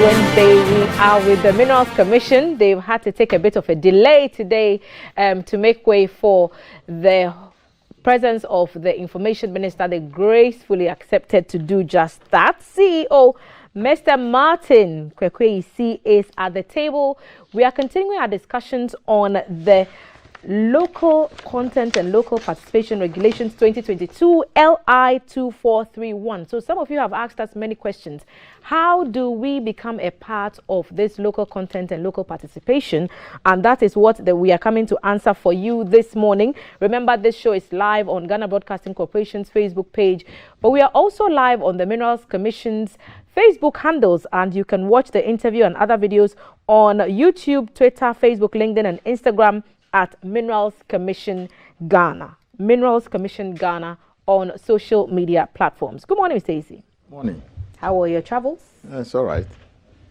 when we are with the Minerals Commission. They've had to take a bit of a delay today to make way for the presence of the Information Minister. They gracefully accepted to do just that. CEO Mr. Martin Ayisi is at the table. We are continuing our discussions on the Local Content and Local Participation Regulations 2022 LI 2431. So some of you have asked us many questions. How do we become a part of this local content and local participation? And that is what we are coming to answer for you this morning. Remember, this show is live on Ghana Broadcasting Corporation's Facebook page, but we are also live on the Minerals Commission's Facebook handles, and you can watch the interview and other videos on YouTube, Twitter, Facebook, LinkedIn, and Instagram at Minerals Commission Ghana. Minerals Commission Ghana on social media platforms. Good morning, Mr. Ayisi. Morning. How are your travels? It's all right.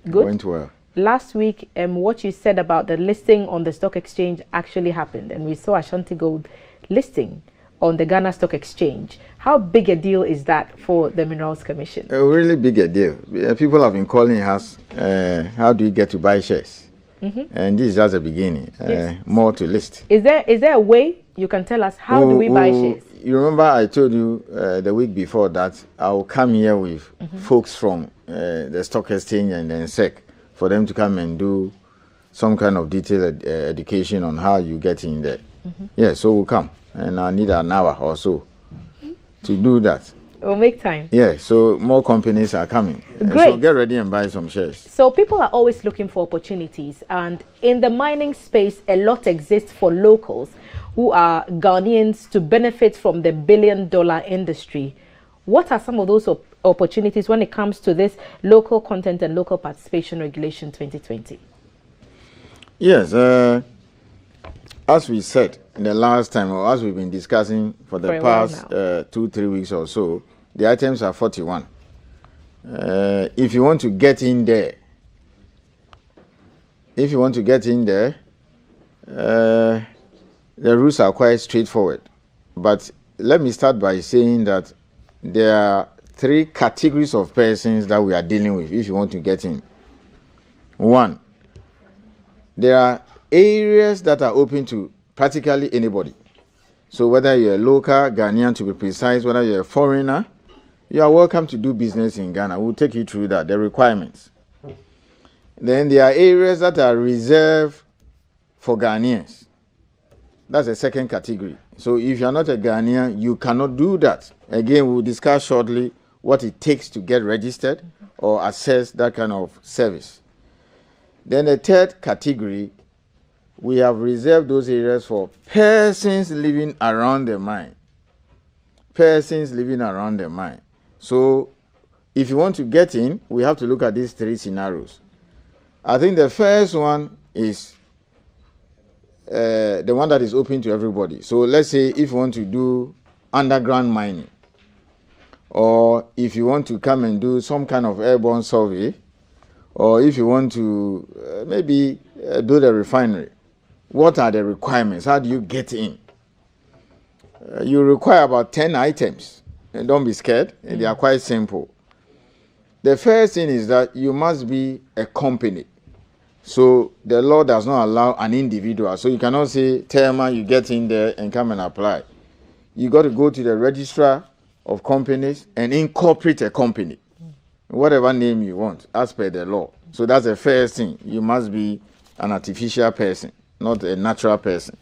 Good. Went well. Last week, what you said about the listing on the stock exchange actually happened, and we saw Ashanti Gold listing on the Ghana Stock Exchange. How big a deal is that for the Minerals Commission? A really big a deal. People have been calling us, how do you get to buy shares? And this is just the beginning. Yes. More to list. Is there a way you can tell us how do we buy shares? You remember I told you the week before that I will come here with folks from the stock exchange and then SEC for them to come and do some kind of detailed education on how you get in there. Yeah, so we'll come. And I need an hour or so to do that. We'll make time. Yeah, so more companies are coming. Great. So get ready and buy some shares. So people are always looking for opportunities, and in the mining space, a lot exists for locals who are Ghanaians to benefit from the billion-dollar industry. What are some of those opportunities when it comes to this Local Content and Local Participation Regulation 2020? Yes, as we said the last time, or as we've been discussing for the past 2-3 weeks or so, the items are 41. If you want to get in there, the rules are quite straightforward. But let me start by saying that there are 3 categories of persons that we are dealing with if you want to get in. 1, there are areas that are open to practically anybody. So whether you're a local Ghanaian, to be precise, whether you're a foreigner, you are welcome to do business in Ghana. We'll take you through that, the requirements. Then there are areas that are reserved for Ghanaians. That's the second category. So if you're not a Ghanaian, you cannot do that. Again, we'll discuss shortly what it takes to get registered or access that kind of service. Then the third category, we have reserved those areas for persons living around the mine. Persons living around the mine. So if you want to get in, we have to look at these 3 scenarios. I think the first one is the one that is open to everybody. So let's say if you want to do underground mining, or if you want to come and do some kind of airborne survey, or if you want to maybe do the refinery. What are the requirements? How do you get in? You require about 10 items. And don't be scared. They are quite simple. The first thing is that you must be a company. So the law does not allow an individual. So you cannot say, Telma, you get in there and come and apply. You got to go to the registrar of companies and incorporate a company. Whatever name you want, as per the law. So that's the first thing. You must be an artificial person, not a natural person.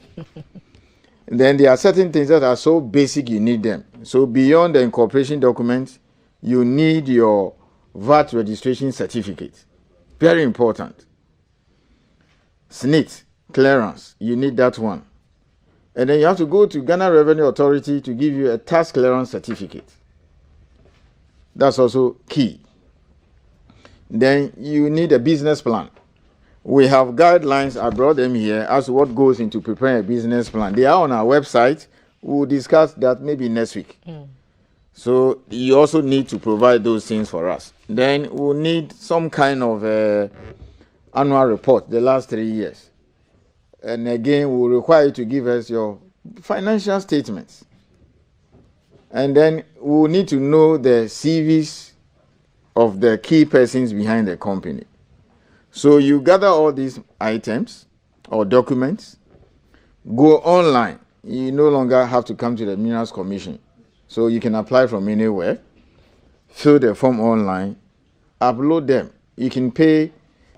Then there are certain things that are so basic you need them. So beyond the incorporation documents, you need your VAT registration certificate. Very important. SNIT clearance, you need that one. And then you have to go to Ghana Revenue Authority to give you a tax clearance certificate. That's also key. Then you need a business plan. We have guidelines, I brought them here, as to what goes into preparing a business plan. They are on our website. We'll discuss that maybe next week. So you also need to provide those things for us. Then we'll need some kind of annual report, the last 3 years. And again, we'll require you to give us your financial statements. And then we'll need to know the CVs of the key persons behind the company. So you gather all these items or documents, go online. You no longer have to come to the Minerals Commission. So you can apply from anywhere, fill the form online, upload them. You can pay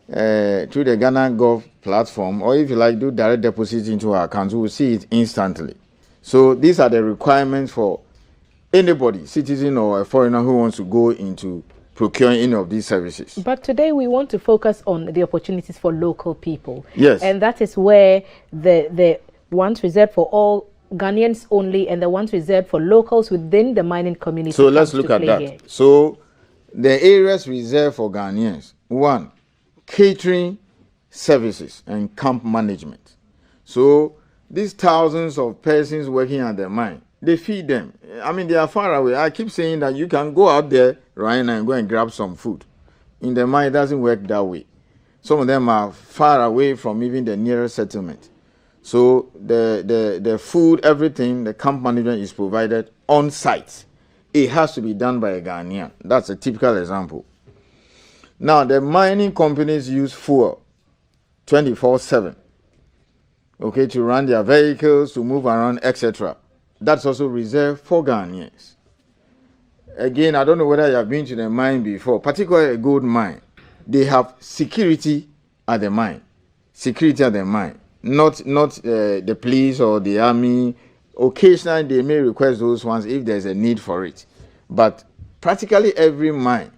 through the Ghana Gov platform, or if you like, do direct deposit into our account. We will see it instantly. So these are the requirements for anybody, citizen or a foreigner who wants to go into procuring any of these services. But today we want to focus on the opportunities for local people. Yes. And that is where the ones reserved for all Ghanaians only and the ones reserved for locals within the mining community. So let's look at that. Here. So the areas reserved for Ghanaians. 1, catering services and camp management. So these thousands of persons working at the mine, they feed them. I mean, they are far away. I keep saying that you can go out there right now and go and grab some food. In the mine, it doesn't work that way. Some of them are far away from even the nearest settlement. So the food, everything, the camp management is provided on site. It has to be done by a Ghanaian. That's a typical example. Now, the mining companies use fuel 24/7, okay, to run their vehicles, to move around, etc. That's also reserved for Ghanaians. Again, I don't know whether you have been to the mine before, particularly a gold mine. They have security at the mine. Security at the mine. Not the police or the army. Occasionally, they may request those ones if there's a need for it. But practically every mine,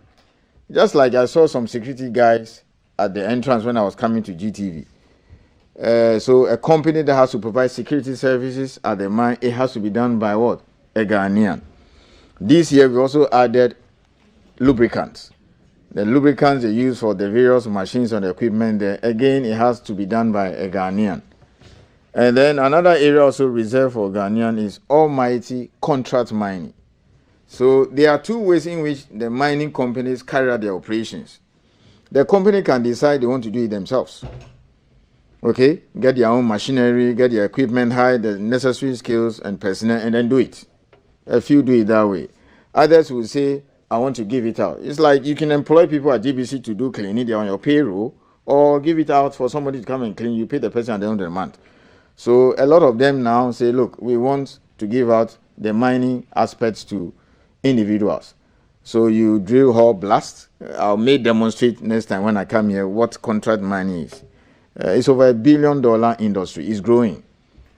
just like I saw some security guys at the entrance when I was coming to GTV. So a company that has to provide security services at the mine, it has to be done by what? A Ghanaian. This year, we also added lubricants. The lubricants they use for the various machines and equipment there, again, it has to be done by a Ghanaian. And then another area also reserved for Ghanaian is almighty contract mining. So there are 2 ways in which the mining companies carry out their operations. The company can decide they want to do it themselves. Okay, get their own machinery, get their equipment, hire the necessary skills and personnel, and then do it. A few do it that way. Others will say, I want to give it out. It's like you can employ people at GBC to do cleaning, they're on your payroll, or give it out for somebody to come and clean. You pay the person at the end of the month. So a lot of them now say, look, we want to give out the mining aspects to individuals. So you drill, hole, blast. I may demonstrate next time when I come here what contract mining is. It's over $1 billion industry. It's growing.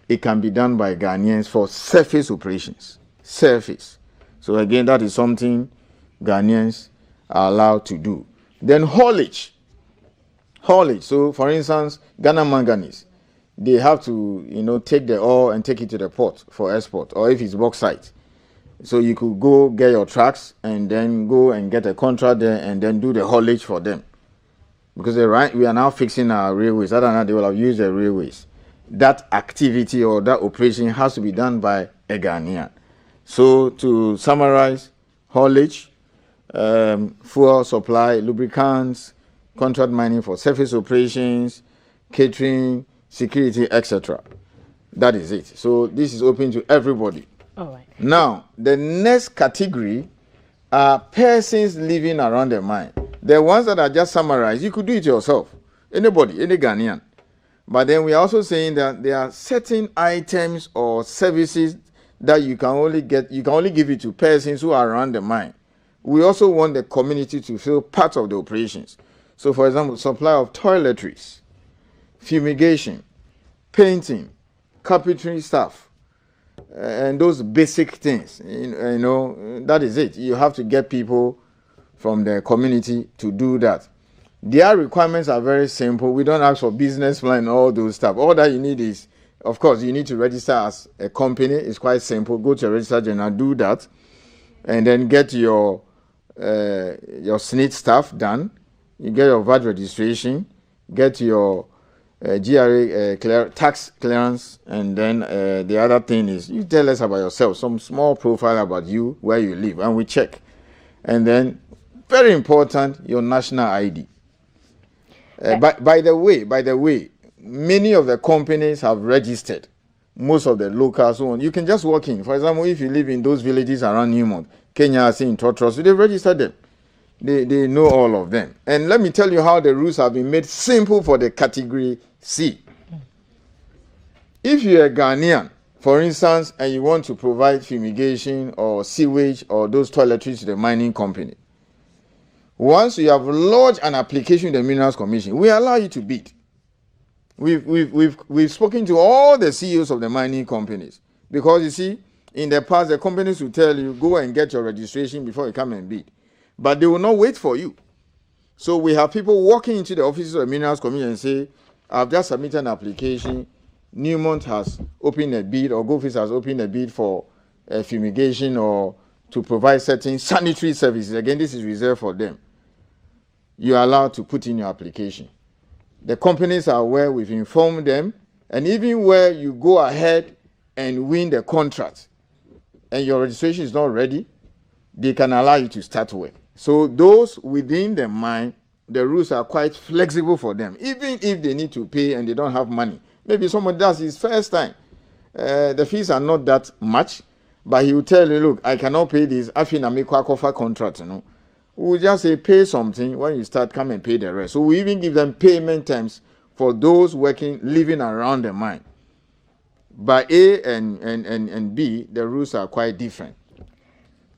It can be done by Ghanaians for surface operations. Surface. So again, that is something Ghanaians are allowed to do. Then haulage. Haulage. So for instance, Ghana Manganese, they have to, take the ore and take it to the port for export, or if it's bauxite. So you could go get your trucks and then go and get a contract there and then do the haulage for them. Because we are now fixing our railways. Other than that, they will have used the railways. That activity or that operation has to be done by a Ghanaian. So to summarize, haulage, fuel supply, lubricants, contract mining for surface operations, catering, security, etc. That is it. So this is open to everybody. All right. Now, the next category are persons living around the mine. The ones that are just summarized, you could do it yourself. Anybody, any Ghanaian. But then we are also saying that there are certain items or services that you can only give it to persons who are around the mine. We also want the community to feel part of the operations. So, for example, supply of toiletries, fumigation, painting, carpentry stuff, and those basic things. That is it. You have to get people from the community to do that. Their requirements are very simple. We don't ask for business plan and all those stuff. All that you need is, of course, you need to register as a company. It's quite simple. Go to a register general, do that, and then get your SNIT stuff done. You get your VAT registration, get your GRA tax clearance, and then the other thing is you tell us about yourself, some small profile about you, where you live, and we check. And then, very important, your national ID. By the way, many of the companies have registered. Most of the locals, so on. You can just walk in. For example, if you live in those villages around Newmont, Kenya, in Totros, they've registered them. They know all of them. And let me tell you how the rules have been made simple for the category C. If you're a Ghanaian, for instance, and you want to provide fumigation or sewage or those toiletries to the mining company, once you have lodged an application with the Minerals Commission, we allow you to bid. We've spoken to all the CEOs of the mining companies, because you see, in the past, the companies will tell you, go and get your registration before you come and bid. But they will not wait for you. So we have people walking into the offices of the Minerals Commission and say, I've just submitted an application. Newmont has opened a bid, or Goldfish has opened a bid for fumigation or to provide certain sanitary services. Again, this is reserved for them. You are allowed to put in your application. The companies are aware, we've informed them, and even where you go ahead and win the contract and your registration is not ready, they can allow you to start work. So those within the mine, the rules are quite flexible for them, even if they need to pay and they don't have money. Maybe someone does his first time. The fees are not that much, but he will tell you, look, I cannot pay this. I feel I make a contract, We'll just say pay something. When you start, come and pay the rest. So we even give them payment terms for those living around the mine. But A and B, the rules are quite different.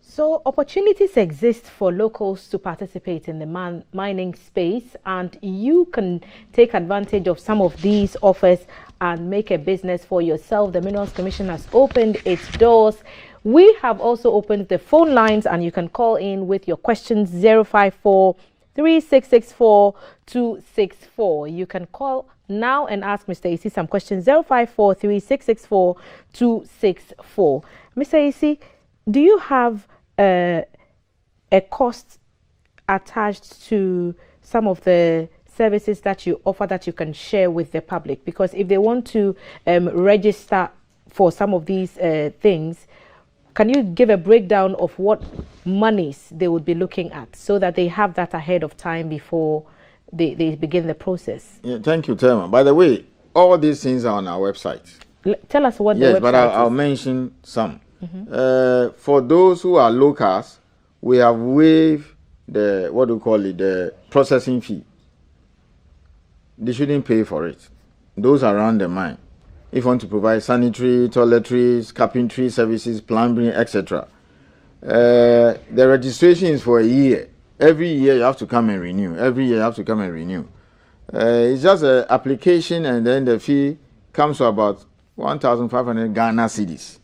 So opportunities exist for locals to participate in the mining space, and you can take advantage of some of these offers and make a business for yourself. The Minerals Commission has opened its doors. We have also opened the phone lines, and you can call in with your questions. 054 3664 264. You can call now and ask Mr. Ayisi some questions. 054 3664 264. Mr. Ayisi, do you have a cost attached to some of the services that you offer that you can share with the public? Because if they want to register for some of these things, can you give a breakdown of what monies they would be looking at, so that they have that ahead of time before they begin the process? Yeah, thank you, Thelma. By the way, all these things are on our website. Tell us what the website website is. Yes, but I'll mention some. For those who are locals, we have waived the processing fee. They shouldn't pay for it. Those around the mine, if you want to provide sanitary, toiletries, carpentry services, plumbing, etc., the registration is for a year. Every year you have to come and renew. It's just an application, and then the fee comes to about 1,500 Ghana cedis.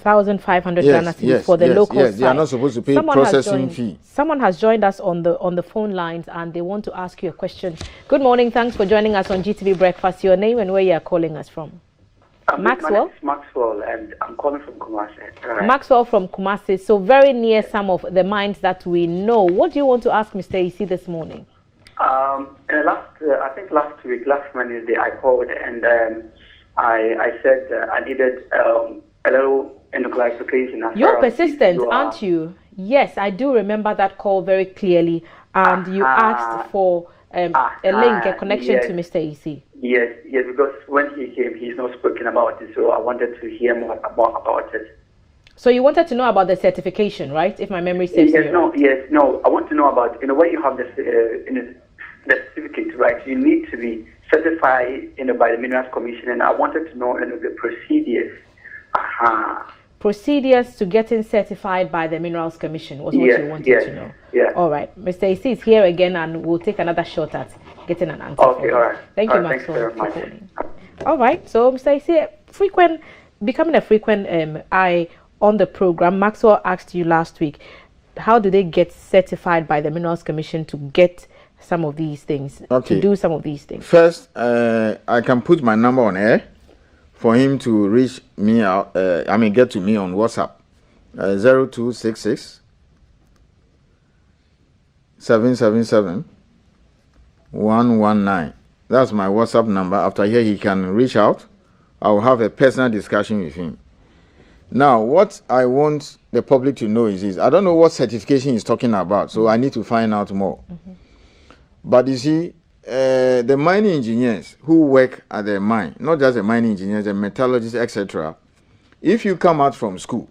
1,500 Ghana cedis for the local side. They are not supposed to pay processing fee. Someone has joined us on the phone lines, and they want to ask you a question. Good morning. Thanks for joining us on GTV Breakfast. Your name and where you are calling us from? Maxwell? My name is Maxwell, and I'm calling from Kumasi. Right. Maxwell from Kumasi. So very near some of the mines that we know. What do you want to ask Mr. Ayisi this morning? I think last week, last Wednesday, I called, and I said I needed a little clarification. You're persistent, aren't you? Yes, I do remember that call very clearly. And you asked for a link, a connection to Mr. Ayisi. Yes, because when he came, he's not spoken about it, so I wanted to hear more about it. So you wanted to know about the certification, right? If my memory serves me right. No. I want to know about, when you have the certificate, right? You need to be certified, by the Minerals Commission, and I wanted to know the procedures. Procedures to getting certified by the Minerals Commission was what you wanted to know. Yeah. All right. Mr. Ayisi is here again, and we'll take another shot at getting an answer. Okay, all right. Thank you, Maxwell, for calling. All right. So, Mr. Ayisi, becoming a frequent eye on the program. Maxwell asked you last week, how do they get certified by the Minerals Commission to get some of these things, to do some of these things? First, I can put my number on air for him to reach me out. Get to me on WhatsApp. 0266 777 119. That's my WhatsApp number. After here, he can reach out. I will have a personal discussion with him. Now, what I want the public to know is this. I don't know what certification he's talking about, so I need to find out more. But you see, the mining engineers who work at the mine, not just the mining engineers, the metallurgists, etc., if you come out from school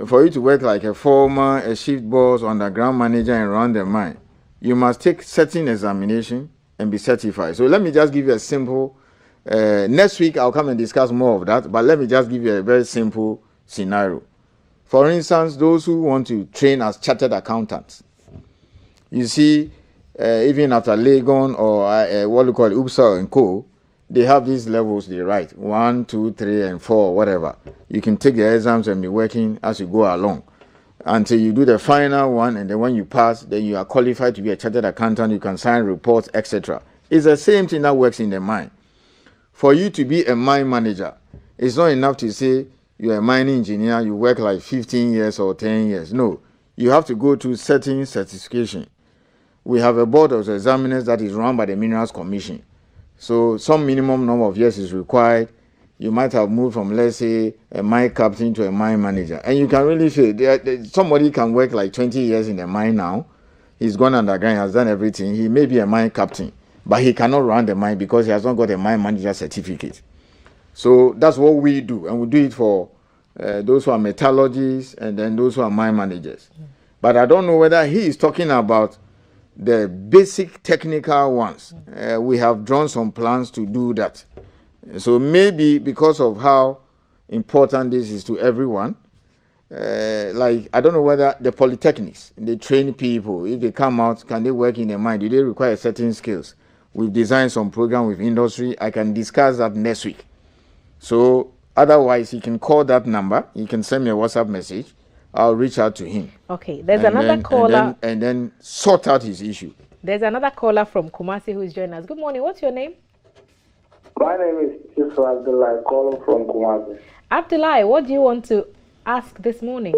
for you to work like a foreman, a shift boss, underground manager, and run the mine, you must take certain examination and be certified. So let me just give you a simple. Next week I'll come and discuss more of that, but let me just give you a very simple scenario. For instance, those who want to train as chartered accountants, you see, even after Legon or what we call UPSA and Co., they have these levels they write 1, 2, 3, and 4, whatever. You can take the exams and be working as you go along until you do the final one, and then when you pass, then you are qualified to be a chartered accountant. You can sign reports, etc. It's the same thing that works in the mine. For you to be a mine manager, it's not enough to say you're a mining engineer, you work like 15 years or 10 years. No, you have to go through certain certification. We have a board of examiners that is run by the Minerals Commission. So some minimum number of years is required. You might have moved from, let's say, a mine captain to a mine manager. And you can really say, somebody can work like 20 years in the mine now. He's gone underground, has done everything. He may be a mine captain, but he cannot run the mine because he has not got a mine manager certificate. So that's what we do. And we do it for those who are metallurgists and then those who are mine managers. But I don't know whether he is talking about the basic technical ones. We have drawn some plans to do that. So maybe because of how important this is to everyone, like I don't know whether the polytechnics, they train people. If they come out, can they work in the mine? Do they require certain skills? We've designed some program with industry. I can discuss that next week. So otherwise, he can call that number. He can send me a WhatsApp message. I'll reach out to him. Okay, there's another caller. And then sort out his issue. There's another caller from Kumasi who is joining us. Good morning. What's your name? My name is Yusuf Abdullah, calling from Kumasi. Abdullah, what do you want to ask this morning?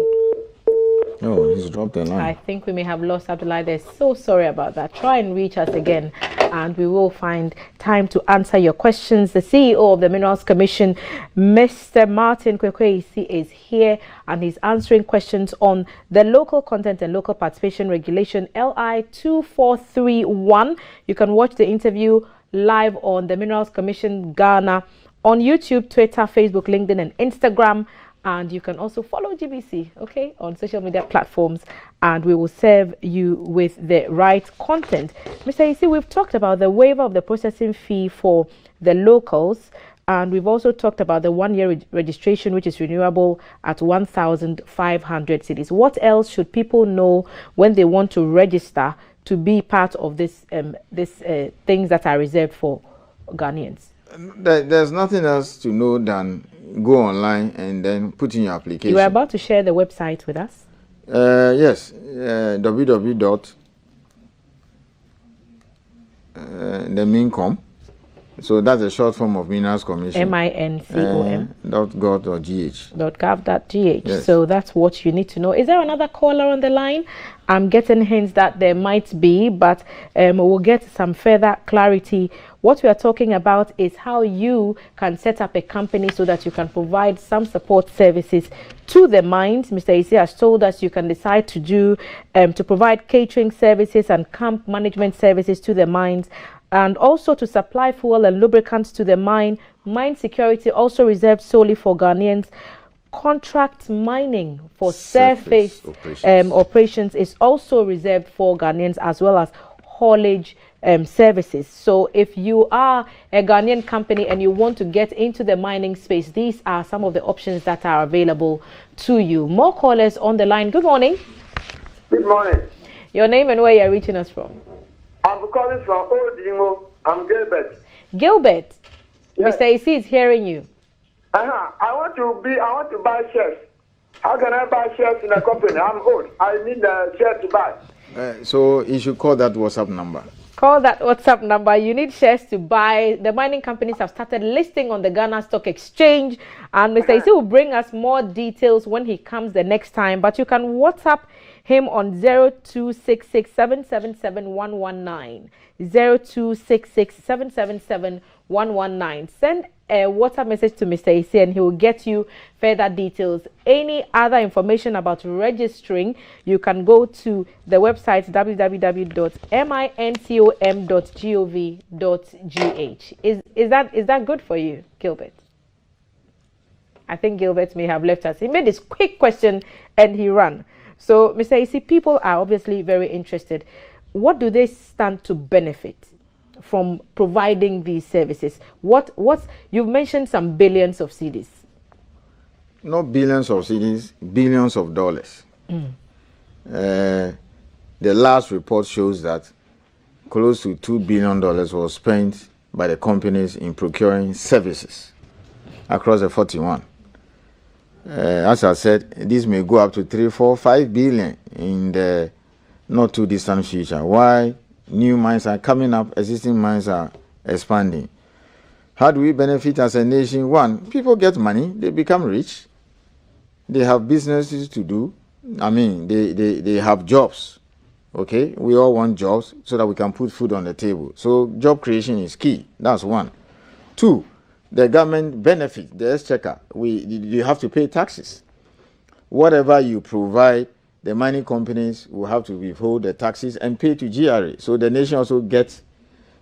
Oh, he's dropped the line. I think we may have lost Abdullah. They're so sorry about that. Try and reach us again, and we will find time to answer your questions. The CEO of the Minerals Commission, Mr. Martin Ayisi, is here, and he's answering questions on the Local Content and Local Participation Regulation, LI 2431. You can watch the interview live on the Minerals Commission Ghana on YouTube, Twitter, Facebook, LinkedIn, and Instagram. And you can also follow GBC, okay, on social media platforms, and we will serve you with the right content. Mr. Ayisi, we've talked about the waiver of the processing fee for the locals, and we've also talked about the 1-year registration, which is renewable at 1,500 cedis. What else should people know when they want to register to be part of this things that are reserved for Ghanaians? There's nothing else to know than go online and then put in your application. You were about to share the website with us? Yes, www. The Mincom. So that's a short form of Minerals Commission. MINCOM. .gov.gh. .gov.gh. Yes. So that's what you need to know. Is there another caller on the line? I'm getting hints that there might be, but we'll get some further clarity. What we are talking about is how you can set up a company so that you can provide some support services to the mines. Mr. Ayisi has told us you can decide to do to provide catering services and camp management services to the mines, and also to supply fuel and lubricants to the mine. Mine security also reserved solely for Ghanaians. Contract mining for surface operations is also reserved for Ghanaians, as well as haulage services. So if you are a Ghanaian company and you want to get into the mining space, these are some of the options that are available to you. More callers on the line. Good morning. Good morning. Your name and where you're reaching us from? I'm calling from Odingo. I'm Gilbert. Gilbert. Yes. Mr. Ayisi is hearing you. I want to buy shares. How can I buy shares in a company? I'm old. I need a share to buy. So you should call that WhatsApp number. Call that WhatsApp number. You need shares to buy. The mining companies have started listing on the Ghana Stock Exchange, and Mr. Ayisi will bring us more details when he comes the next time. But you can WhatsApp him on 0266 777 119. 0266 777 119. Send a WhatsApp message to Mr. Ayisi and he will get you further details. Any other information about registering, you can go to the website www.mincom.gov.gh. Is that good for you, Gilbert? I think Gilbert may have left us. He made this quick question and he ran. So, Mr. Ayisi, people are obviously very interested. What do they stand to benefit from providing these services? What's you've mentioned some billions of cedis. Not billions of cedis, billions of dollars. The last report shows that close to $2 billion was spent by the companies in procuring services across the 41. As I said, this may go up to 3, 4, 5 billion in the not too distant future. Why? New mines are coming up, existing mines are expanding. How do we benefit as a nation? One, people get money, they become rich, they have businesses to do. I mean, they have jobs. Okay, we all want jobs so that we can put food on the table. So job creation is key. That's one. Two, the government benefit, the exchequer. You have to pay taxes. Whatever you provide, the mining companies will have to withhold the taxes and pay to GRA. So the nation also gets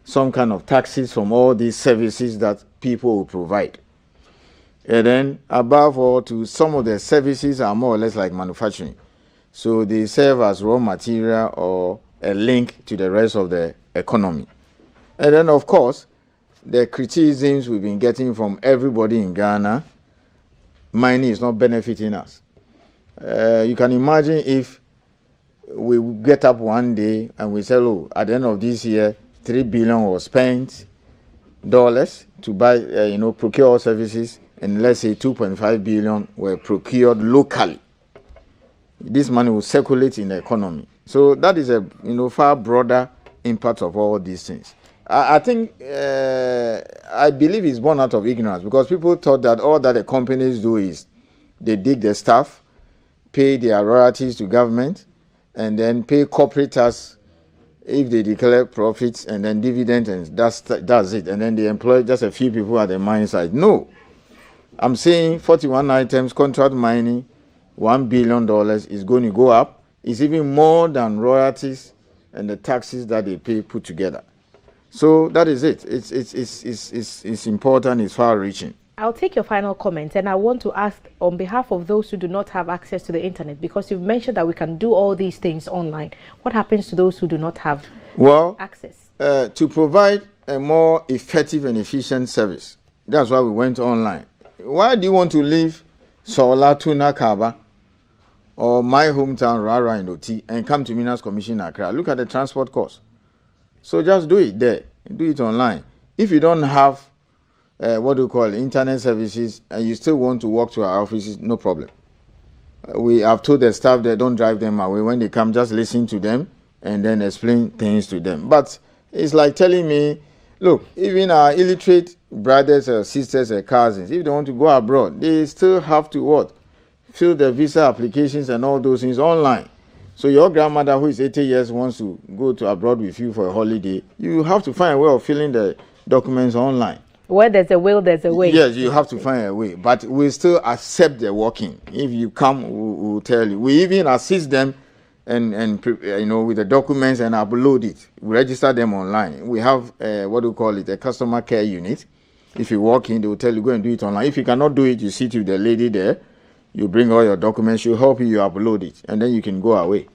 some kind of taxes from all these services that people will provide. And then above all, to some of the services are more or less like manufacturing. So they serve as raw material or a link to the rest of the economy. And then, of course, the criticisms we've been getting from everybody in Ghana, mining is not benefiting us. You can imagine if we get up one day and we say, oh, at the end of this year, $3 billion was spent to buy, procure all services, and let's say 2.5 billion were procured locally. This money will circulate in the economy. So that is a far broader impact of all these things. I think I believe it's born out of ignorance, because people thought that all that the companies do is they dig the staff, pay their royalties to government, and then pay corporate tax if they declare profits, and then dividends, and that's it. And then they employ just a few people at the mine site. No, I'm saying 41 items, contract mining, $1 billion is going to go up. It's even more than royalties and the taxes that they pay put together. So that is it. It's important. It's far-reaching. I'll take your final comment, and I want to ask on behalf of those who do not have access to the internet, because you've mentioned that we can do all these things online. What happens to those who do not have access? To provide a more effective and efficient service, that's why we went online. Why do you want to leave Sola Tuna Kaba or my hometown Rara in Oti and come to Minas Commission Accra? Look at the transport cost. So just do it there. Do it online. If you don't have internet services, and you still want to walk to our offices, no problem. We have told the staff that don't drive them away. When they come, just listen to them and then explain things to them. But it's like telling me, look, even our illiterate brothers or sisters or cousins, if they want to go abroad, they still have to fill the visa applications and all those things online. So your grandmother who is 80 years wants to go to abroad with you for a holiday, you have to find a way of filling the documents online. Where there's a will, there's a way. Yes, you have to find a way. But we still accept the working. If you come, we'll tell you. We even assist them and with the documents and upload it. We register them online. We have a customer care unit. If you walk in, they will tell you, go and do it online. If you cannot do it, you sit with the lady there. You bring all your documents. She'll help you. You upload it. And then you can go away.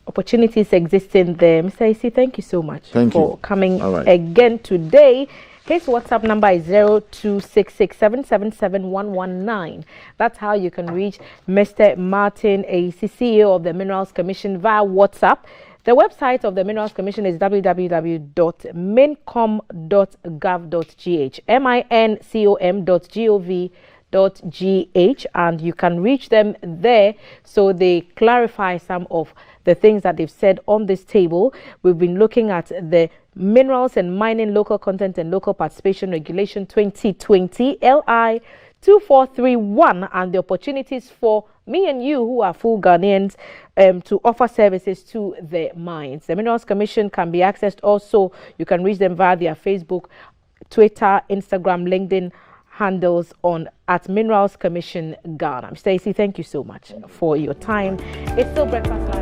Opportunities existing there. Mr. Ayisi, thank you so much for coming again today. His WhatsApp number is 0266777119. That's how you can reach Mr. Martin Ayisi, CEO of the Minerals Commission, via WhatsApp. The website of the Minerals Commission is www.mincom.gov.gh, mincom.gov.gh, and you can reach them there so they clarify some of the things that they've said on this table. We've been looking at the Minerals and Mining Local Content and Local Participation Regulation 2020, LI 2431, and the opportunities for me and you who are full Ghanaians to offer services to the mines. The Minerals Commission can be accessed also. You can reach them via their Facebook, Twitter, Instagram, LinkedIn handles at Minerals Commission Ghana. Mr. Ayisi, thank you so much for your time. It's still Breakfast Live.